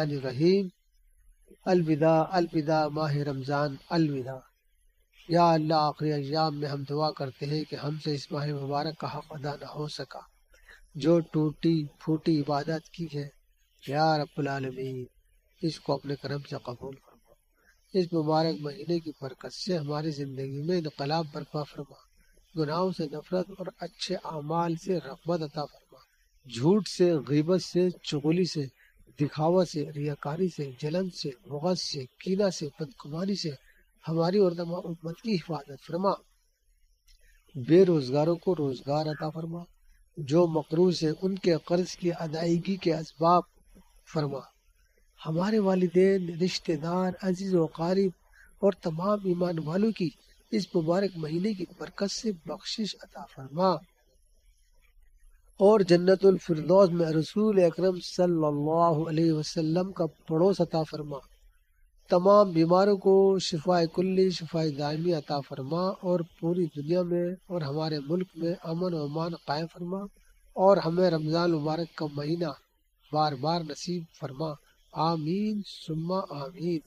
الرحیم الوداع الوداع ماہ رمضان الوداع۔ یا اللہ آخری ایام میں ہم دعا کرتے ہیں کہ ہم سے اس ماہ مبارک کا حق ادا نہ ہو سکا، جو ٹوٹی پھوٹی عبادت کی ہے یا رب العالمین اس کو اپنے کرم سے قبول فرما۔ اس مبارک مہینے کی برکت سے ہماری زندگی میں انقلاب برپا فرما، گناہوں سے نفرت اور اچھے اعمال سے رغبت عطا فرما، جھوٹ سے، غیبت سے، چغلی سے، دکھاوا سے، ریاکاری سے، جلن سے، بغض سے، کینہ سے، بدگمانی سے ہماری اور تمام امت کی حفاظت فرما۔ بے روزگاروں کو روزگار عطا فرما، جو مقروض ہیں ان کے قرض کی ادائیگی کے اسباب فرما۔ ہمارے والدین، رشتہ دار، عزیز و اقارب اور تمام ایمان والوں کی اس مبارک مہینے کی برکت سے بخشش عطا فرما، اور جنت الفردوس میں رسول اکرم صلی اللہ علیہ وسلم کا پڑوس عطا فرما۔ تمام بیماروں کو شفائے کلی، شفائے دائمی عطا فرما، اور پوری دنیا میں اور ہمارے ملک میں امن و امان قائم فرما، اور ہمیں رمضان مبارک کا مہینہ بار بار نصیب فرما۔ آمین ثم آمین۔